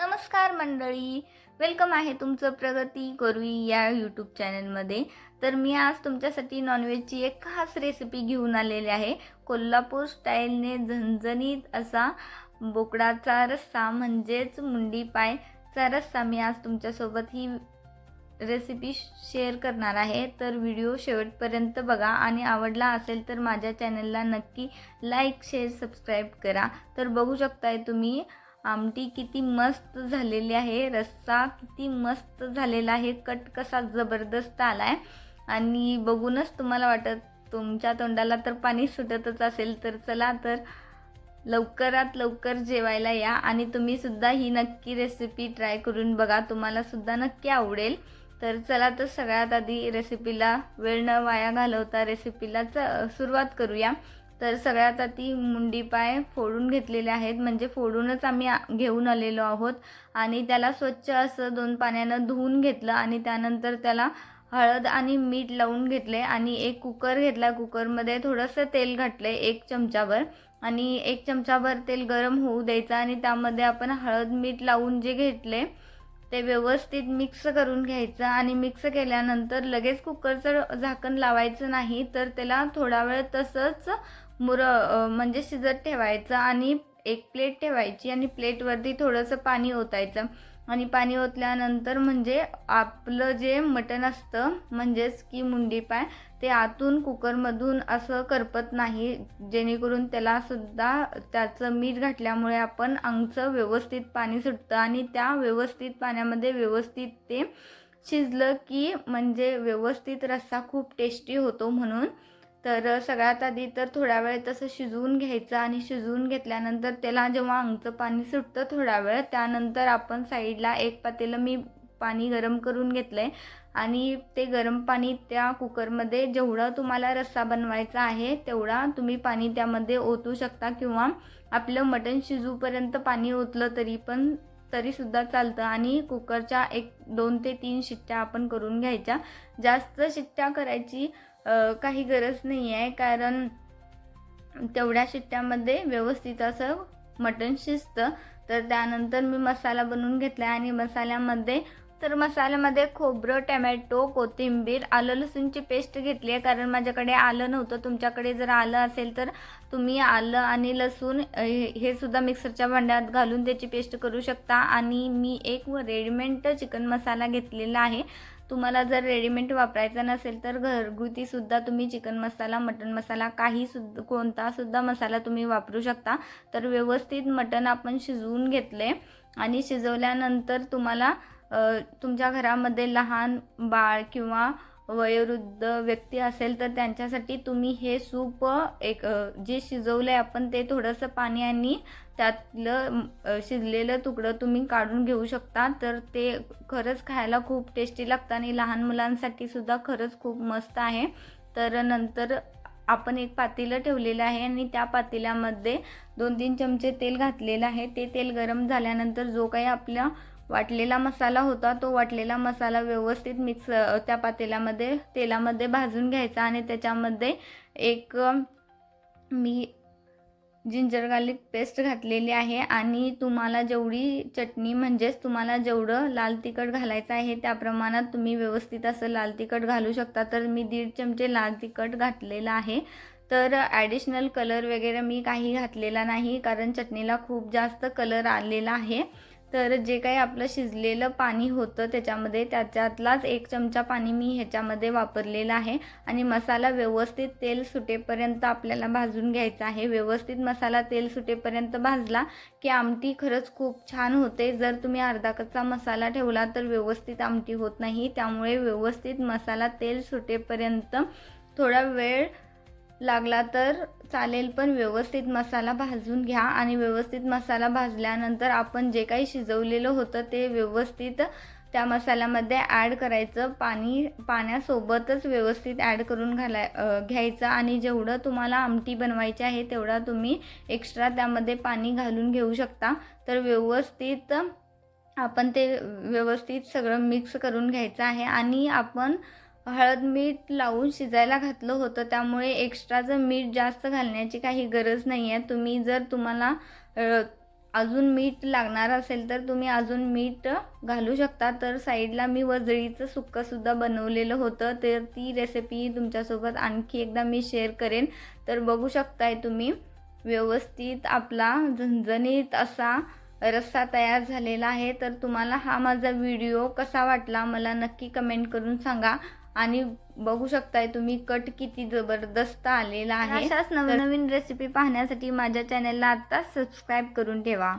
नमस्कार मंडळी, वेलकम आहे तुमचं प्रगती करूई या यूट्यूब चॅनलमध्ये. तर मी आज तुमच्यासाठी नॉनव्हेजची एक खास रेसिपी घेऊन आलेली आहे. कोल्हापूर स्टाईलने झणझणीत असा बोकडाचा रस्सा म्हणजेच मुंडी पायचा रस्सा मी आज तुमच्यासोबत ही रेसिपी शेअर करणार आहे. तर व्हिडिओ शेवटपर्यंत बघा आणि आवडला असेल तर माझ्या चॅनलला नक्की लाईक, शेअर, सबस्क्राईब करा. तर बघू शकताय तुम्ही आमटी किती मस्त झालेली आहे, रस्सा किती मस्त झालेला आहे, कट कसा जबरदस्त आला आहे आणि बघूनच तुम्हाला वाटत तुमच्या तोंडाला तर पाणी सुटतच असेल. तर चला तर लवकरात लवकर जेवायला या आणि तुम्ही सुद्धा ही नक्की रेसिपी ट्राय करून बघा, तुम्हाला सुद्धा नक्की आवडेल. तर चला तर सगळ्यात आधी रेसिपीला वेळ न वाया घालवता रेसिपीला सुरुवात करूया. तर सगळ्यात आधी मुंडी पाय फोडून घेतलेले आहेत, म्हणजे फोडूनच आम्ही घेऊन आलेलो आहोत आणि त्याला स्वच्छ असं 2 पाण्यानं धुवून घेतलं आणि त्यानंतर त्याला हळद आणि मीठ लावून घेतले आणि एक कुकर घेतला. कुकरमध्ये थोडंसं तेल घातले 1 चमचाभर आणि 1 चमचाभर तेल गरम होऊ द्यायचं आणि त्यामध्ये आपण हळद मीठ लावून जे घेतले ते व्यवस्थित मिक्स करून घ्यायचं आणि मिक्स केल्यानंतर लगेच कुकरचं झाकण लावायचं नाही, तर त्याला थोडा वेळ तसंच म्हणजे शिजत ठेवायचं आणि एक प्लेट ठेवायची आणि प्लेटवरती थोडंसं पाणी ओतायचं आणि पाणी ओतल्यानंतर म्हणजे आपलं जे मटण असतं म्हणजेच की मुंडी पाय ते आतून कुकरमधून असं करपत नाही, जेणेकरून त्याला सुद्धा त्याचं मीठ घातल्यामुळे आपण अंगचं व्यवस्थित पाणी सुटतं आणि त्या व्यवस्थित पाण्यामध्ये व्यवस्थित ते शिजलं की म्हणजे व्यवस्थित रस्सा खूप टेस्टी होतो म्हणून. तर सगळ्यात आधी तर थोडा वेळ तसं शिजवून घ्यायचं आणि शिजवून घेतल्यानंतर त्याला जेव्हा अंगचं पाणी सुटतं थोडा वेळ, त्यानंतर आपण साईडला एक पातेलं मी पाणी गरम करून घेतलं आहे आणि ते गरम पाणी त्या कुकरमध्ये जेवढा तुम्हाला रस्सा बनवायचा आहे तेवढा तुम्ही पाणी त्यामध्ये ओतू शकता किंवा आपलं मटण शिजूपर्यंत पाणी ओतलं तरीसुद्धा चालतं आणि कुकरच्या 2 ते 3 शिट्ट्या आपण करून घ्यायच्या. जास्त शिट्ट्या करायची काही गरज नाही आहे, कारण तेवढ्या शिट्ट्यामध्ये व्यवस्थित असं मटण शिजतं. तर त्यानंतर मी मसाला बनवून घेतला आणि मसाल्यामध्ये खोबरं, टमॅटो, कोथिंबीर, आलं लसूणची पेस्ट घेतली आहे, कारण माझ्याकडे आलं नव्हतं. तुमच्याकडे जर आलं असेल तर तुम्ही आलं आणि लसूण हे सुद्धा मिक्सरच्या भांड्यात घालून त्याची पेस्ट करू शकता आणि मी एक रेडीमेड चिकन मसाला घेतलेला आहे. तुम्हाला जर रेडीमेड वापरायचा नसेल तर घरगुतीसुद्धा तुम्ही चिकन मसाला, मटन मसाला कोणतासुद्धा मसाला तुम्ही वापरू शकता. तर व्यवस्थित मटण आपण शिजवून घेतले आणि शिजवल्यानंतर तुम्हाला तुमच्या घरामध्ये लहान बाळ किंवा वयोवृद्ध व्यक्ती असेल तर त्यांच्यासाठी तुम्ही हे सूप जे शिजवलं आहे आपण ते थोडंसं पाणी आणि त्यातलं शिजलेलं तुकडं तुम्ही काढून घेऊ शकता. तर ते खरंच खायला खूप टेस्टी लागतं आणि लहान मुलांसाठी सुद्धा खरंच खूप मस्त आहे. तर नंतर आपण एक पातेलं ठेवलेलं आहे आणि त्या पातेल्यामध्ये 2-3 चमचे तेल घातलेलं आहे. ते तेल गरम झाल्यानंतर जो काही आपला वाटलेला मसाला होता तो वाटलेला मसाला व्यवस्थित त्या तेलामध्ये भाजून घ्यायचा आणि त्याच्यामध्ये एक मी जिंजर गार्लिक पेस्ट घातलेली आहे आणि तुम्हाला जेवढी चटणी म्हणजेच तुम्हाला जेवढं लाल तिखट घालायचं आहे त्या प्रमाणात तुम्ही व्यवस्थित असं लाल तिखट घालू शकता. तर मी 1.5 चमचे लाल तिखट घातलेलं आहे. तर ॲडिशनल कलर वगैरे मी काही घातलेला नाही, कारण चटणीला खूप जास्त कलर आलेला आहे. तर जे काही आपलं शिजलेलं पाणी होतं त्याच्यातलाच 1 चमचा पाणी मी ह्याच्यामध्ये वापरलेलं आहे आणि मसाला व्यवस्थित तेल सुटेपर्यंत आपल्याला भाजून घ्यायचा आहे. व्यवस्थित मसाला तेल सुटेपर्यंत भाजला की आमटी खरंच खूप छान होते. जर तुम्ही अर्धा कच्चा मसाला ठेवला तर व्यवस्थित आमटी होत नाही. त्यामुळे व्यवस्थित मसाला तेल सुटेपर्यंत थोडा वेळ लागला तर चालेल, पण व्यवस्थित मसाला भाजून घ्या आणि व्यवस्थित मसाला भाजल्यानंतर आपण जे काही शिजवलेलं होतं ते व्यवस्थित त्या मसाल्यामध्ये ॲड करायचं. पाण्यासोबतच व्यवस्थित ॲड करून घ्यायचं आणि जेवढं तुम्हाला आमटी बनवायची आहे तेवढा तुम्ही एक्स्ट्रा त्यामध्ये पाणी घालून घेऊ शकता. तर व्यवस्थित आपण ते व्यवस्थित सगळं मिक्स करून घ्यायचं आहे आणि आपण हळद मीठ लावून शिजायला घातलं होतं, त्यामुळे एक्स्ट्राचं मीठ जास्त घालण्याची काही गरज नाही आहे. तुम्हाला अजून मीठ लागणार असेल तर तुम्ही अजून मीठ घालू शकता. तर साईडला मी वजळीचं सुक्कंसुद्धा बनवलेलं होतं, तर ती रेसिपी तुमच्यासोबत आणखी एकदा मी शेअर करेन. तर बघू शकताय तुम्ही व्यवस्थित आपला झणझणीत असा रस्सा तयार झालेला आहे. तर तुम्हाला हा माझा व्हिडिओ कसा वाटला मला नक्की कमेंट करून सांगा. आणि बघू शकताय तुम्ही कट किती जबरदस्त आलेला आहे. अशाच नवनवीन रेसिपी पाहण्यासाठी माझ्या चॅनलला आत्ताच सबस्क्राईब करून ठेवा.